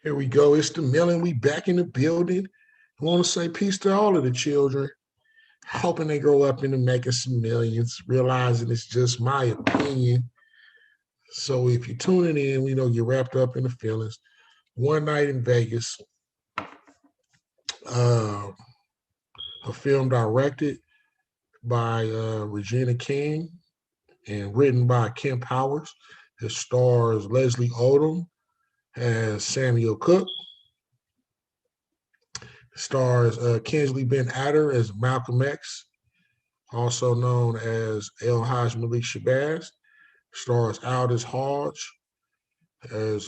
Here we go. It's the Millen. We back in the building. I want to say peace to all of the children. Hoping they grow up into making some millions, realizing it's just my opinion. So if you're tuning in, we know you're wrapped up in the feelings. One night in Vegas, uh, a film directed by Regina King and written by Kim Powers. It stars Leslie Odom as Samuel Cook. It stars Kinsley Ben Adder as Malcolm X, also known as El Haj Malik Shabazz. Stars Aldous Hodge as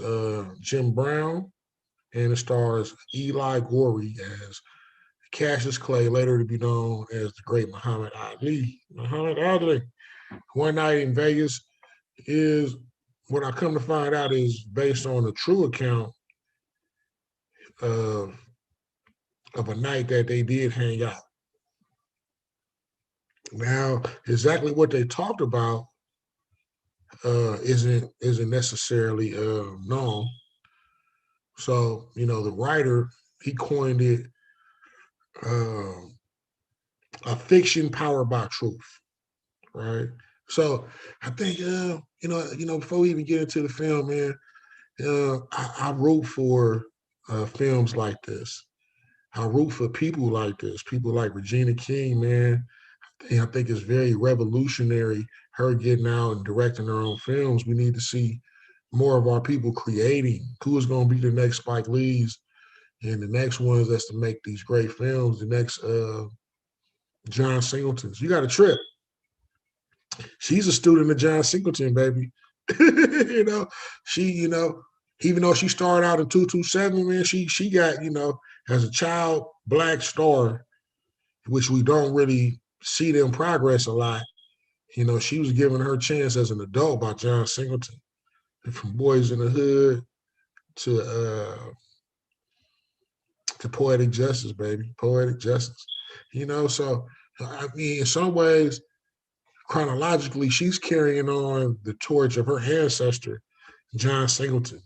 Jim Brown, and it stars Eli Gorey as Cassius Clay, later to be known as the great Muhammad Ali. Muhammad Ali. One Night in Vegas is what I come to find out is based on a true account of a night that they did hang out. Now, exactly what they talked about isn't necessarily known. So, the writer he coined it uh, a fiction powered by truth, right? So, I think before we even get into the film, man, I root for films like this. I root for people like this, people like Regina King, man. And I think it's very revolutionary, her getting out and directing her own films. We need to see more of our people creating. Who is going to be the next Spike Lee's and the next ones that's to make these great films, the next John Singletons. You got a trip. She's a student of John Singleton, baby. you know, even though she started out in 227, man, she got, as a child, black star, which we don't really see them progress a lot. She was given her chance as an adult by John Singleton. And from Boys in the Hood to Poetic Justice, baby. Poetic Justice. So I mean, in some ways, chronologically, she's carrying on the torch of her ancestor, John Singleton.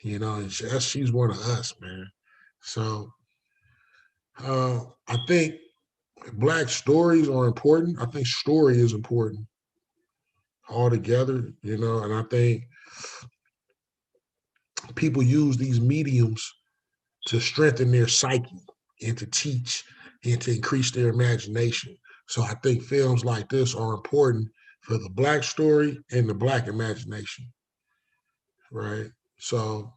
And she's one of us, man. So I think black stories are important. I think story is important altogether, and I think people use these mediums to strengthen their psyche and to teach and to increase their imagination. So I think films like this are important for the black story and the black imagination, right? So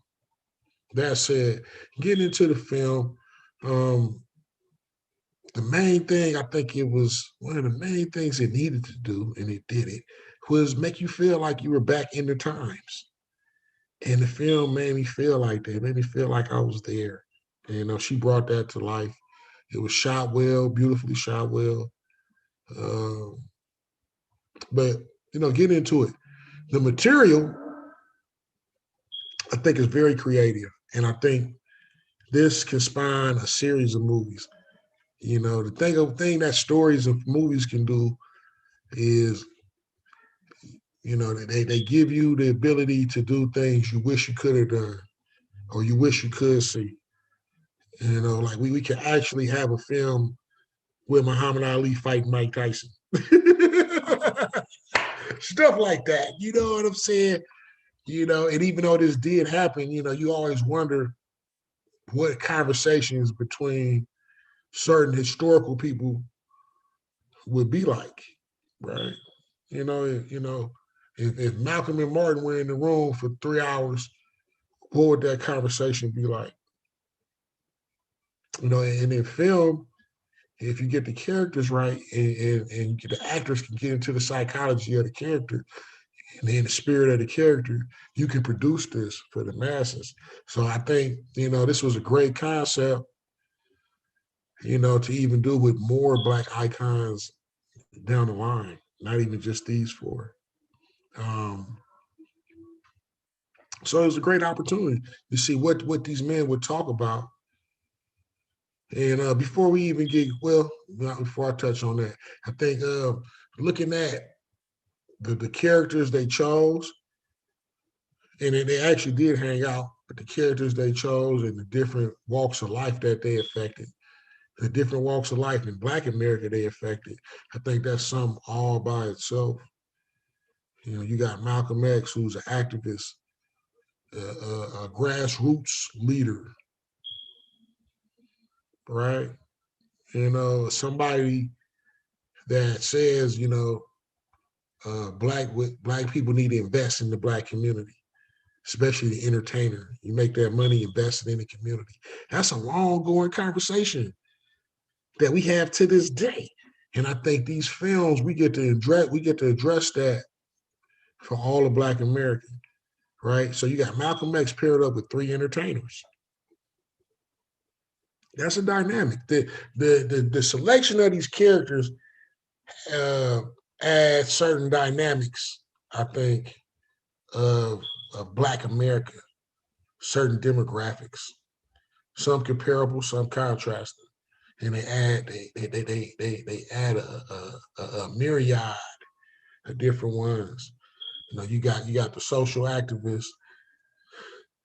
that said, getting into the film, um, the main thing I think it was one of the main things it needed to do, and it did it, was make you feel like you were back in the times. And the film made me feel like that. It made me feel like I was there. And, she brought that to life. It was shot well, beautifully shot well. Uh, but, get into it. The material, I think, is very creative. And I think this can spawn a series of movies. The thing that stories of movies can do is, they give you the ability to do things you wish you could have done or you wish you could see. Like we can actually have a film with Muhammad Ali fighting Mike Tyson. Stuff like that. You know what I'm saying? And even though this did happen, you always wonder what conversations between certain historical people would be like, right? If Malcolm and Martin were in the room for 3 hours, what would that conversation be like? And in film, if you get the characters right and the actors can get into the psychology of the character and in the spirit of the character, you can produce this for the masses. So I think, this was a great concept, to even do with more black icons down the line, not even just these four. Um, so it was a great opportunity to see what these men would talk about. And before we even get, well, not before I touch on that, I think looking at the characters they chose, and they actually did hang out but the characters they chose and the different walks of life that they affected, the different walks of life in Black America they affected, I think that's something all by itself. You know, you got Malcolm X, who's an activist, a grassroots leader, right? You know, somebody that says, you know, black people need to invest in the Black community, especially the entertainer. You make that money invested in the community. That's a long going conversation that we have to this day. And I think these films we get to address that for all of Black America, right? So you got Malcolm X paired up with three entertainers. That's a dynamic. The selection of these characters uh, add certain dynamics, I think, of, of Black America, certain demographics, some comparable, some contrasting, and they add a myriad of different ones. You know, you got the social activist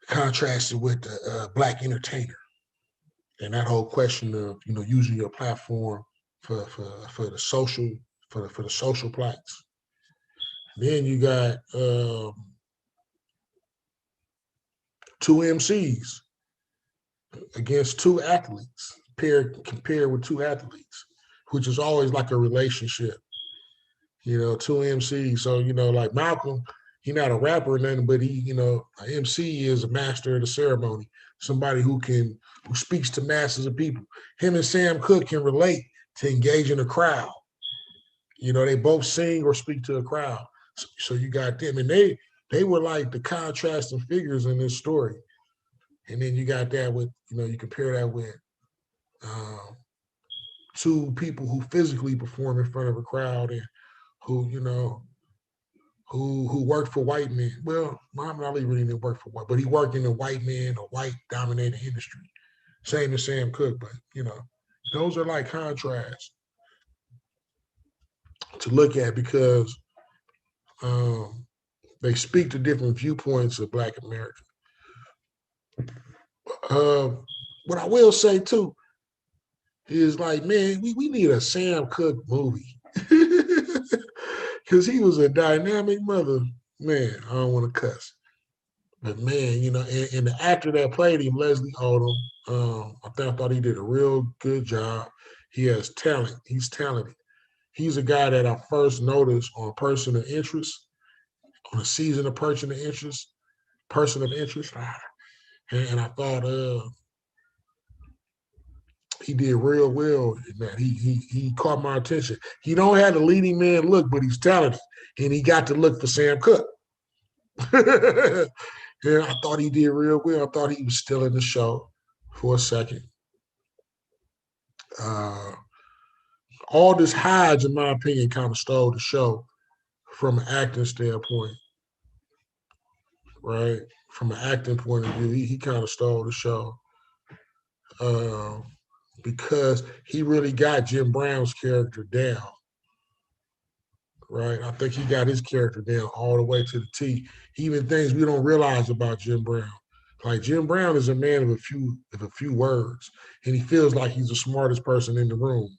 contrasted with the Black entertainer, and that whole question of, you know, using your platform for the social for the social plights. Then you got two MCs against two athletes, compared with two athletes, which is always like a relationship. You know, two MCs. So, you know, like Malcolm, he's not a rapper or nothing, but he, you know, an MC is a master of the ceremony, somebody who speaks to masses of people. Him and Sam Cooke can relate to engaging a crowd. You know, they both sing or speak to a crowd. So you got them, and they were like the contrasting figures in this story. And then you got that with, you know, you compare that with um, two people who physically perform in front of a crowd and who, you know, who worked for white men. Well, Muhammad Ali really didn't work for white, but he worked in a white man, a white dominated industry. Same as Sam Cooke, but you know, those are like contrasts to look at because um, they speak to different viewpoints of Black America. Uh, what I will say too is like, man, we need a Sam Cooke movie. Because he was a dynamic mother. Man, I don't want to cuss. But man, you know, and the actor that played him, Leslie Odom, I thought he did a real good job. He has talent. He's talented. He's a guy that I first noticed on Person of Interest, on a season of Person of Interest. And I thought he did real well in that. He caught my attention. He don't have the leading man look, but he's talented, and he got to look for Sam Cooke. Yeah, I thought he did real well. I thought he was still in the show for a second. Uh, Aldous Hodge, in my opinion, kind of stole the show from an acting standpoint, right? From an acting point of view, he kind of stole the show uh, because he really got Jim Brown's character down, right? I think he got his character down all the way to the T. Even things we don't realize about Jim Brown. Like Jim Brown is a man of a few words, and he feels like he's the smartest person in the room,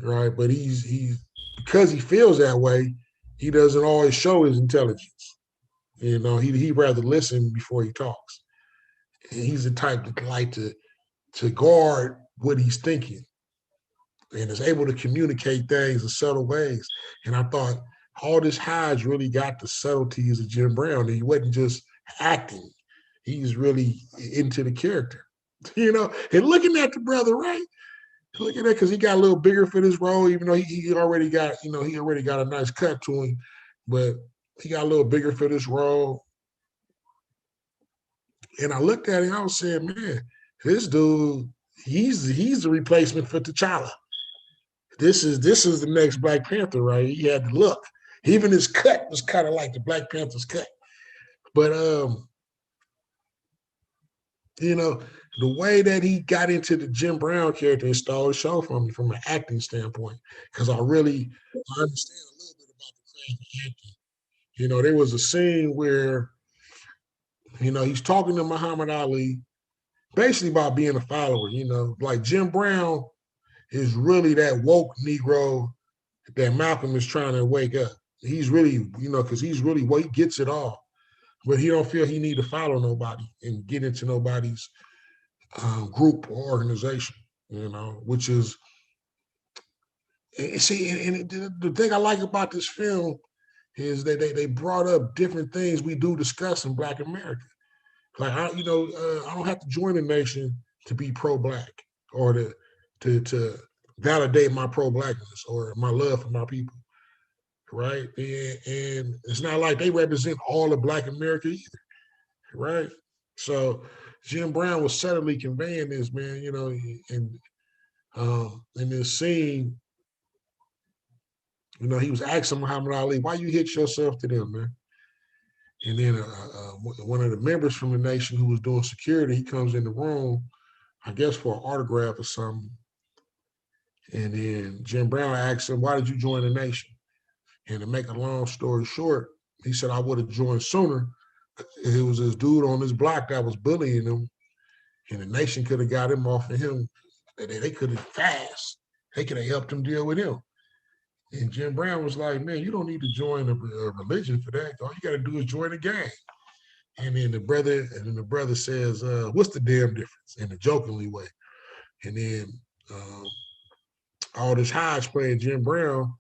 right? But he's because he feels that way, he doesn't always show his intelligence. You know, he rather listen before he talks. And he's the type that like to guard what he's thinking and is able to communicate things in subtle ways. And I thought Aldous Hodge really got the subtleties of Jim Brown. He wasn't just acting; he's really into the character. You know, and looking at the brother, right? Look at that because he got a little bigger for this role, even though he already got, you know, he already got a nice cut to him, but he got a little bigger for this role. And I looked at him, I was saying, man, this dude, he's the replacement for T'Challa. This is the next Black Panther, right? He had the look. Even his cut was kind of like the Black Panther's cut. But you know, the way that he got into the Jim Brown character and stole the show from me from an acting standpoint, because I understand a little bit about the craft of acting. You know, there was a scene where He's talking to Muhammad Ali basically about being a follower. Like Jim Brown is really that woke Negro that Malcolm is trying to wake up. He's really, because he's really, he gets it all, but he don't feel he need to follow nobody and get into nobody's group or organization, which is, see, and the thing I like about this film is that they brought up different things we do discuss in Black America. Like, I don't have to join a nation to be pro-Black or to validate my pro-Blackness or my love for my people, right? And it's not like they represent all of Black America either, right? So Jim Brown was subtly conveying this, man, in this scene, he was asking Muhammad Ali, why you hit yourself to them, man? And then one of the members from the nation who was doing security, he comes in the room, I guess for an autograph or something. And then Jim Brown asks him, why did you join the nation? And to make a long story short, he said, I would have joined sooner. It was this dude on this block that was bullying him, and the nation could have got him off of him. They could have fast. They could have helped him deal with him. And Jim Brown was like, man, you don't need to join a religion for that. All you got to do is join a gang. And then the brother says, what's the damn difference? In a jokingly way. And then Aldous Hodge playing Jim Brown,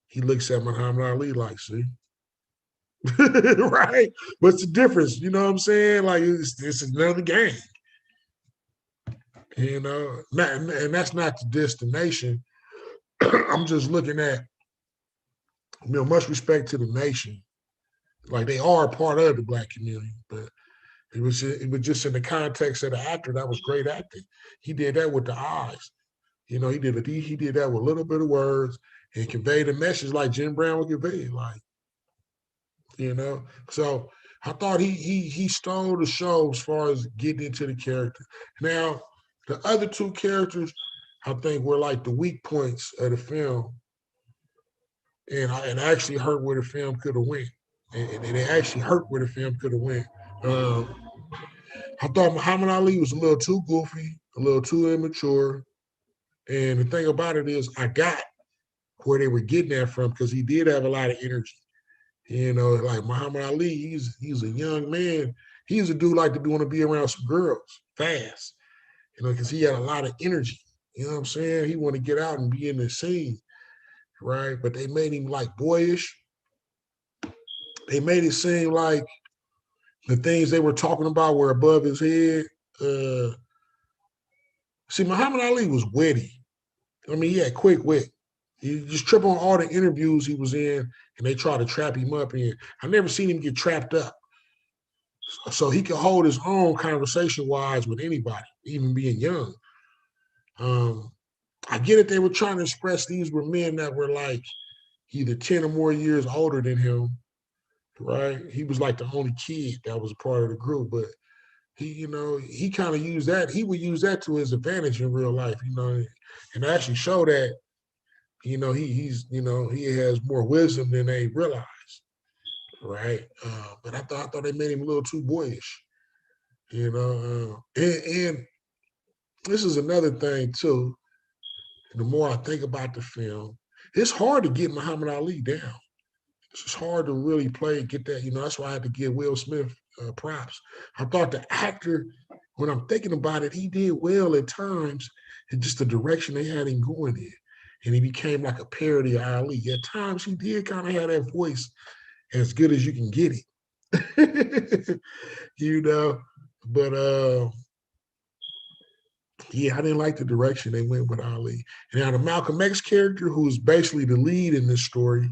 he looks at Muhammad Ali like, see? Right? What's the difference? You know what I'm saying? Like, it's another gang. And that's not the destination. I'm just looking at, much respect to the nation. Like, they are a part of the Black community, but it was just in the context of the actor. That was great acting. He did that with the eyes. He did that with a little bit of words and conveyed a message like Jim Brown would convey. Like, so I thought he stole the show as far as getting into the character. Now, the other two characters, I think, were like the weak points of the film, and actually hurt where the film could have went. And it actually hurt where the film could have went. I thought Muhammad Ali was a little too goofy, a little too immature. And the thing about it is, I got where they were getting that from because he did have a lot of energy. Like Muhammad Ali, he's a young man. He's a dude like to want to be around some girls fast, because he had a lot of energy. You know what I'm saying? He wanted to get out and be in the scene, right? But they made him like boyish. They made it seem like the things they were talking about were above his head. See, Muhammad Ali was witty. I mean, he had quick wit. You just trip on all the interviews he was in, and they try to trap him up in. I never seen him get trapped up. So he could hold his own conversation-wise with anybody, even being young. I get it. They were trying to express these were men that were like either 10 or more years older than him, right? He was like the only kid that was a part of the group, but he kind of used that. He would use that to his advantage in real life, and actually show that, he has more wisdom than they realize, right? But I thought they made him a little too boyish, and this is another thing too. The more I think about the film, it's hard to get Muhammad Ali down. It's hard to really get that. That's why I had to give Will Smith props. I thought the actor, when I'm thinking about it, he did well at times in just the direction they had him going in. And he became like a parody of Ali. At times, he did kind of have that voice as good as you can get it. But yeah, I didn't like the direction they went with Ali. And now the Malcolm X character, who's basically the lead in this story,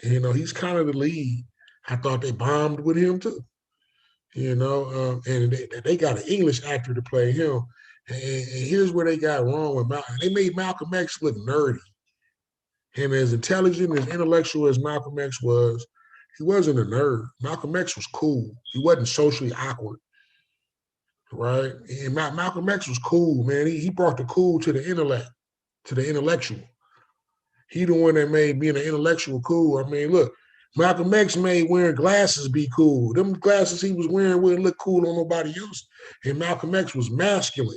he's kind of the lead. I thought they bombed with him too. And they got an English actor to play him. And here's where they got wrong with Malcolm. They made Malcolm X look nerdy. And as intelligent, as intellectual as Malcolm X was, he wasn't a nerd. Malcolm X was cool. He wasn't socially awkward, right? And Malcolm X was cool, man. He brought the cool to the intellect, to the intellectual. He the one that made being an intellectual cool. I mean, look, Malcolm X made wearing glasses be cool. Them glasses he was wearing wouldn't look cool on nobody else. And Malcolm X was masculine.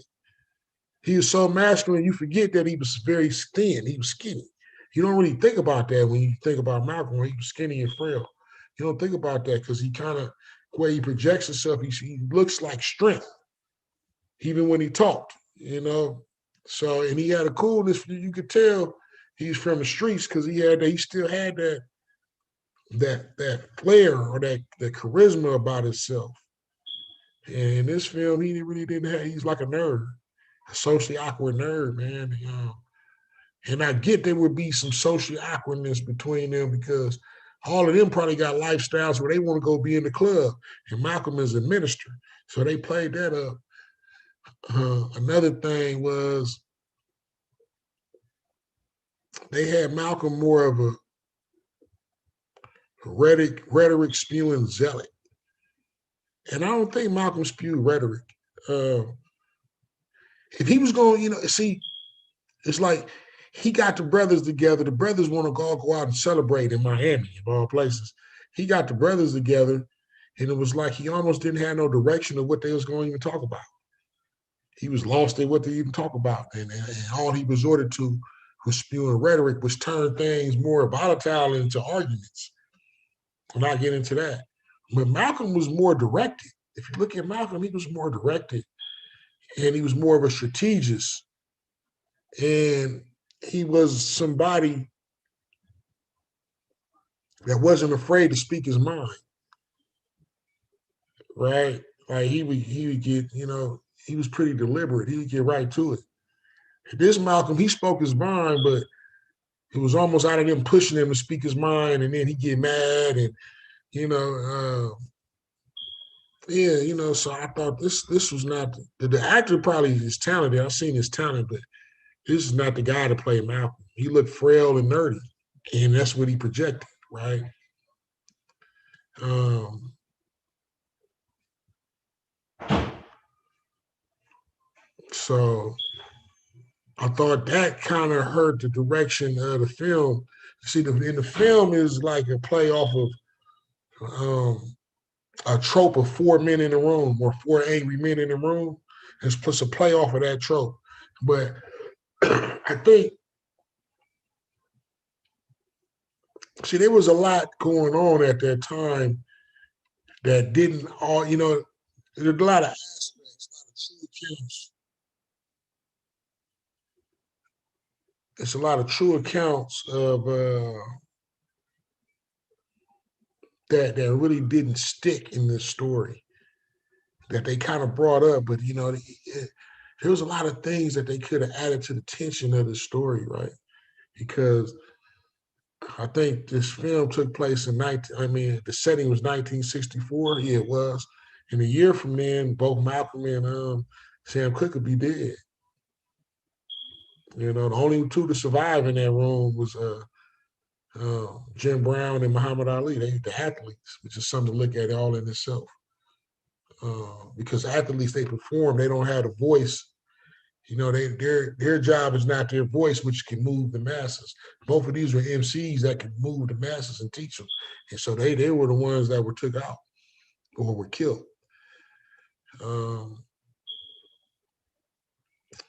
He was so masculine, you forget that he was very thin. He was skinny. You don't really think about that when you think about Malcolm, when he was skinny and frail. You don't think about that because he kind of, the way he projects himself, he looks like strength, even when he talked, you know. So, and he had a coolness, you could tell he's from the streets because he still had that flair or that charisma about himself. And in this film, he really didn't have, he's like a nerd, a socially awkward nerd, man. And I get there would be some social awkwardness between them because all of them probably got lifestyles where they want to go be in the club. And Malcolm is a minister. So they played that up. Another thing was they had Malcolm more of a rhetoric spewing zealot. And I don't think Malcolm spewed rhetoric. Uh, if he was going, see, it's like he got the brothers together. The brothers want to go out and celebrate in Miami, of all places. He got the brothers together, and it was like he almost didn't have no direction of what they was going to even talk about. He was lost in what they even talk about, and all he resorted to was spewing rhetoric, which turned things more volatile into arguments. I'm not getting into that. But Malcolm was more directed. If you look at Malcolm, he was more directed, and he was more of a strategist. And he was somebody that wasn't afraid to speak his mind, right? Like he would get, he was pretty deliberate. He would get right to it. This Malcolm, he spoke his mind, but it was almost out of him pushing him to speak his mind, and then he get mad, and you know, yeah, So I thought this was not the actor probably is talented. I've seen his talent, but this is not the guy to play Malcolm. He looked frail and nerdy, and that's what he projected, right? Um, so I thought that kind of hurt the direction of the film. See, in the film is like a play off of a trope of 4 men in a room or 4 angry men in a room. It's plus a play off of that trope. But I think, see, there was a lot going on at that time that didn't all, there's a lot of aspects, a lot of true accounts. It's a lot of true accounts of that really didn't stick in this story that they kind of brought up, but there was a lot of things that they could have added to the tension of the story, right? Because I think this film took place in 19. I mean, the setting was 1964. Yeah, it was. And a year from then, both Malcolm and Sam Cooke could be dead. The only two to survive in that room was Jim Brown and Muhammad Ali. They the athletes, which is something to look at all in itself. Because athletes they perform, they don't have a voice. Their job is not their voice, which can move the masses. Both of these were MCs that could move the masses and teach them, and so they were the ones that were took out or were killed. Um,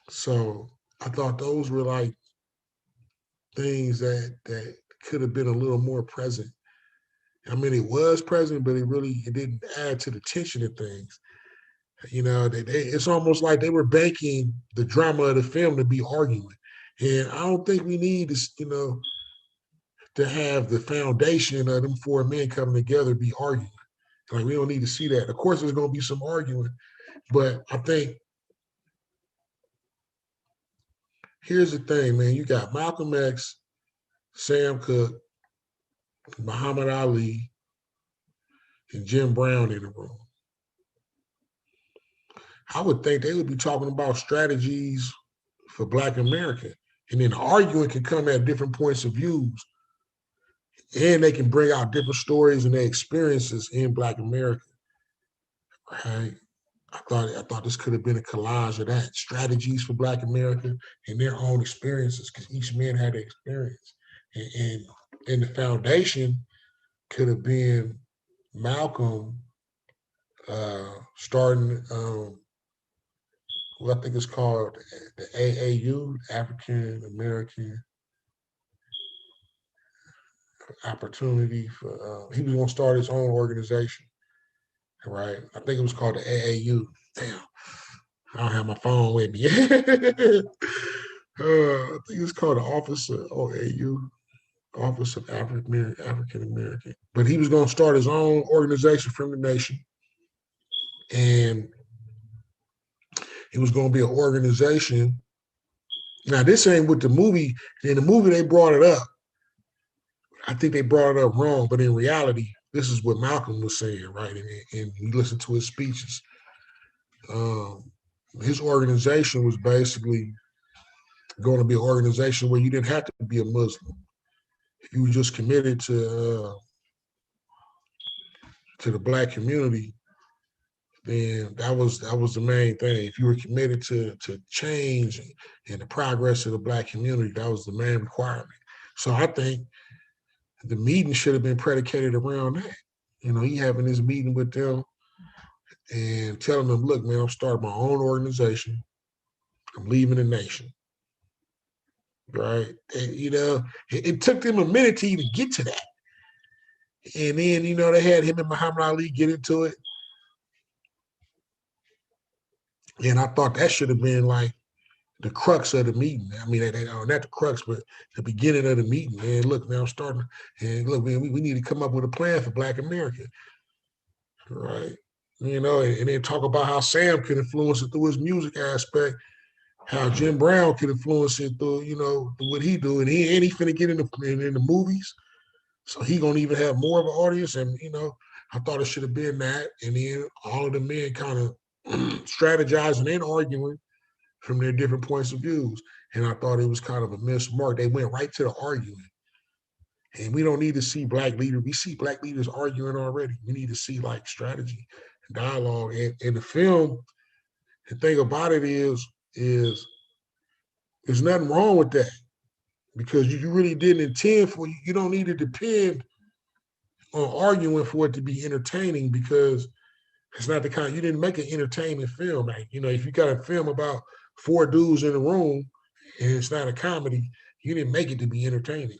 so I thought those were like things that could have been a little more present. I mean, it was present, but it didn't add to the tension of things. It's almost like they were banking the drama of the film to be arguing. And I don't think we need to have the foundation of them 4 men coming together be arguing. Like we don't need to see that. Of course, there's going to be some arguing, but I think here's the thing, man. You got Malcolm X, Sam Cooke, Muhammad Ali, and Jim Brown in the room. I would think they would be talking about strategies for Black America. And then arguing can come at different points of views. And they can bring out different stories and their experiences in Black America. Right? I thought this could have been a collage of that. Strategies for Black America and their own experiences, because each man had an experience. And the foundation could have been Malcolm starting what I think it's called the AAU, African American Opportunity for. He was going to start his own organization, right? I think it was called the AAU. Damn, I don't have my phone with me. I think it's called the Office of OAU, Office of African American. But he was going to start his own organization from the nation, and it was going to be an organization. Now, this ain't with the movie. In the movie, they brought it up. I think they brought it up wrong, but in reality, this is what Malcolm was saying, right? And you listen to his speeches. Um, his organization was basically going to be an organization where you didn't have to be a Muslim. If you were just committed to the black community, then that was the main thing. If you were committed to change and the progress of the black community, that was the main requirement. So I think the meeting should have been predicated around that. He having this meeting with them and telling them, look, man, I'm starting my own organization. I'm leaving the nation. Right. And, it took them a minute to even get to that. And then, they had him and Muhammad Ali get into it. And I thought that should have been like the crux of the meeting. I mean, not the crux, but the beginning of the meeting. And look, man, I'm starting. And look, man, we need to come up with a plan for Black America. Right. And then talk about how Sam could influence it through his music aspect, how Jim Brown could influence it through, what he do. And he finna get in the movies. So he gonna even have more of an audience. And, I thought it should have been that. And then all of the men kind of strategizing and arguing from their different points of views. And I thought it was kind of a missed mark. They went right to the arguing. And we don't need to see black leaders. We see black leaders arguing already. We need to see like strategy and dialogue. And the film, the thing about it is there's nothing wrong with that because you really didn't intend for you don't need to depend on arguing for it to be entertaining because it's not the kind you didn't make an entertainment film. Like, if you got a film about four dudes in a room and it's not a comedy, you didn't make it to be entertaining.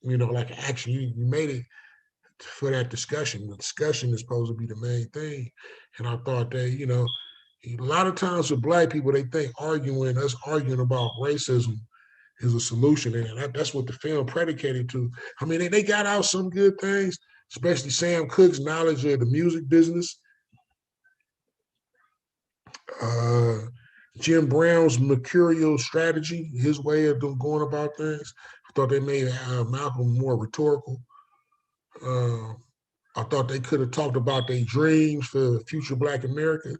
Like action, you made it for that discussion. The discussion is supposed to be the main thing. And I thought that, a lot of times with black people, they think us arguing about racism is a solution. And that's what the film predicated to. I mean, they got out some good things, especially Sam Cooke's knowledge of the music business. Jim Brown's mercurial strategy, his way of going about things. I thought they made Malcolm more rhetorical. I thought they could have talked about their dreams for future Black America.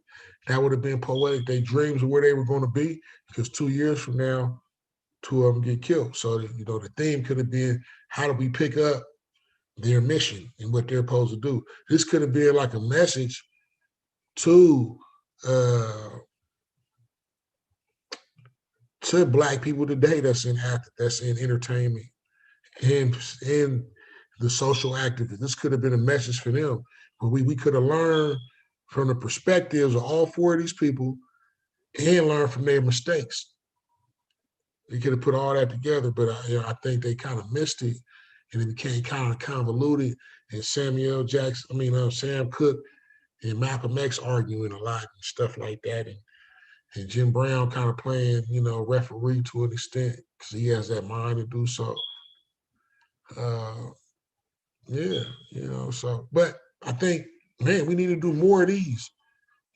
That would have been poetic. Their dreams of where they were going to be, because 2 years from now, two of them get killed. So, the theme could have been, how do we pick up their mission and what they're supposed to do? This could have been like a message to Black people today that's in entertainment and in the social activists. This could have been a message for them. But we could have learned from the perspectives of all four of these people and learn from their mistakes. They could have put all that together, but I think they kind of missed it, and it became kind of convoluted. And Sam Cooke and Malcolm X arguing a lot and stuff like that, and Jim Brown kind of playing, referee to an extent because he has that mind to do so. Yeah, so, but I think, man, we need to do more of these.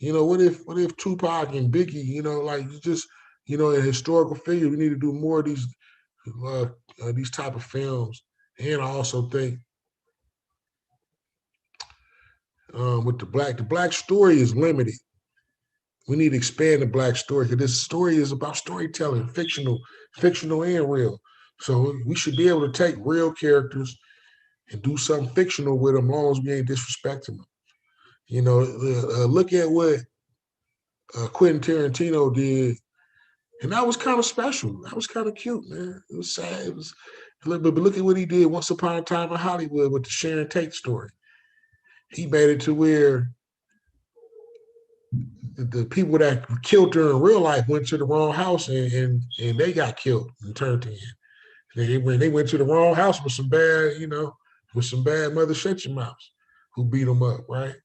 What if Tupac and Biggie, like just, a historical figure, we need to do more of these type of films. And I also think with the black story is limited. We need to expand the black story because this story is about storytelling, fictional and real. So we should be able to take real characters and do something fictional with them, as long as we ain't disrespecting them. Look at what Quentin Tarantino did, and that was kind of special. That was kind of cute, man. It was sad. But look at what he did Once Upon a Time in Hollywood with the Sharon Tate story. He made it to where the people that killed her in real life went to the wrong house and they got killed and turned in. They went to the wrong house with some bad, with some bad mother shut your mouth who beat them up, right?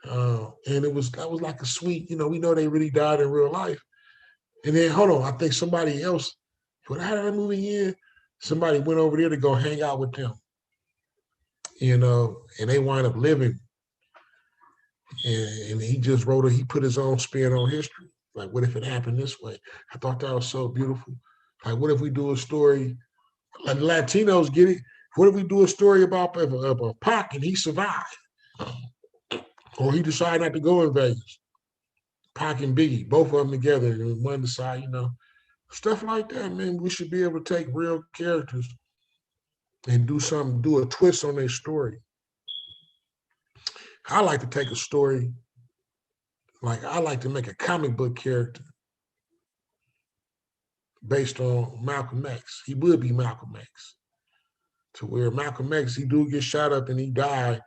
And that was like a sweet, we know they really died in real life. And then hold on, I think somebody else, when I had that movie in, somebody went over there to go hang out with them, and they wind up living. And he just he put his own spin on history. Like, what if it happened this way? I thought that was so beautiful. Like, what if we do a story, like Latinos get it? What if we do a story about Pac and he survived? Or he decided not to go in Vegas? Pac and Biggie, both of them together, and one decide, stuff like that, man. We should be able to take real characters and do a twist on their story. I like to take a story, like I like to make a comic book character based on Malcolm X. He would be Malcolm X. To where Malcolm X, he do get shot up and he died,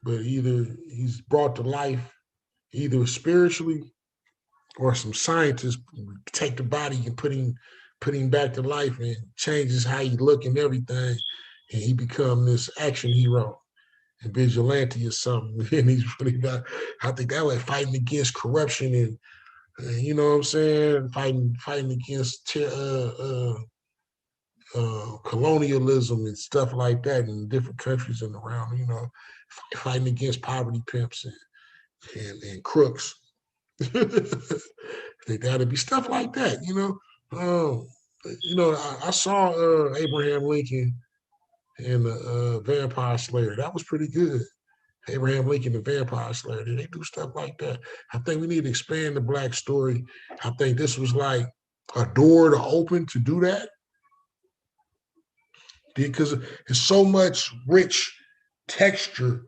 but either he's brought to life, either spiritually or some scientists take the body and put him back to life and changes how he look and everything, and he become this action hero and vigilante or something. And he's really not. I think that way fighting against corruption and you know what I'm saying, fighting against colonialism and stuff like that in different countries and around. Fighting against poverty pimps and crooks. They gotta be stuff like that. I saw Abraham Lincoln and the Vampire Slayer. That was pretty good. Abraham Lincoln, the Vampire Slayer. They do stuff like that. I think we need to expand the Black story. I think this was like a door to open to do that because there's so much rich texture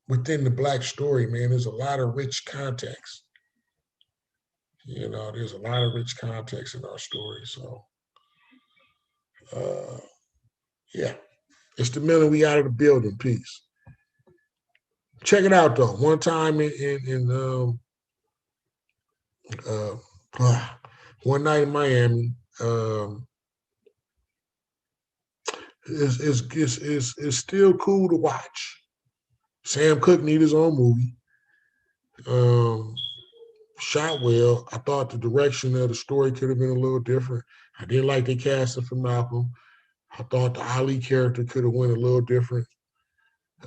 within the Black story, man. There's a lot of rich context. There's a lot of rich context in our story. So, uh, yeah, it's the minute we out of the building. Peace. Check it out though. One time one night in Miami, it's still cool to watch. Sam Cooke need his own movie. Shot well. I thought the direction of the story could have been a little different. I didn't like the casting for Malcolm. I thought the Ali character could have went a little different.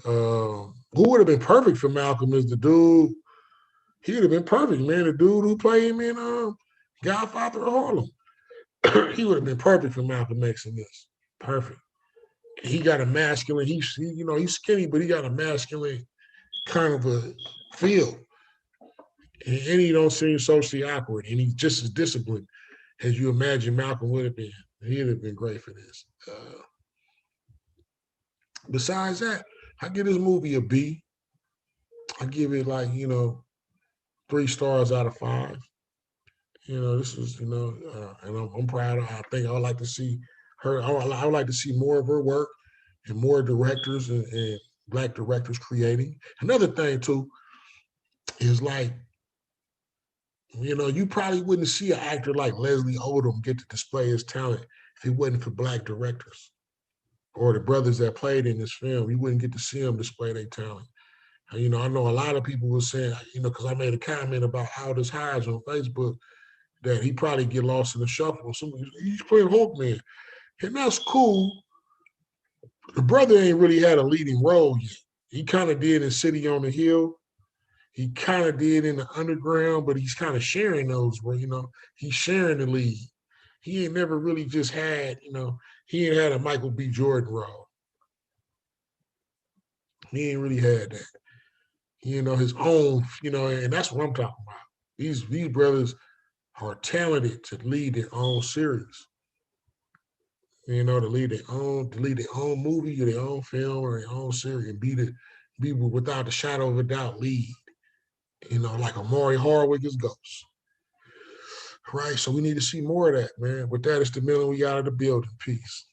Who would have been perfect for Malcolm is the dude. He would have been perfect, man. The dude who played him in Godfather of Harlem. He would have been perfect for Malcolm X in this. Perfect. He got a masculine. He's skinny, but he got a masculine kind of a feel. And he don't seem socially awkward, and he's just as disciplined as you imagine Malcolm would have been. He'd have been great for this. Besides that, I give this movie a B. I give it 3 stars out of 5. This is and I'm proud of her. I think I would like to see her. I would like to see more of her work and more directors and Black directors creating. Another thing too is you probably wouldn't see an actor like Leslie Odom get to display his talent if it wasn't for Black directors or the brothers that played in this film. You wouldn't get to see them display their talent. I know a lot of people were saying, because I made a comment about Aldous Hodge on Facebook that he probably get lost in the shuffle. He's playing Hawkman, and that's cool. The brother ain't really had a leading role yet. He kind of did in City on the Hill. He kind of did in the Underground, but he's kind of sharing those where, he's sharing the lead. He ain't never really just had, he ain't had a Michael B. Jordan role. He ain't really had that. His own, and that's what I'm talking about. These brothers are talented to lead their own series. To lead their own movie or their own film or their own series and be without a shadow of a doubt lead. Like Amari Hardwick is Ghost. Right. So we need to see more of that, man. With that, it's the minute we out of the building. Peace.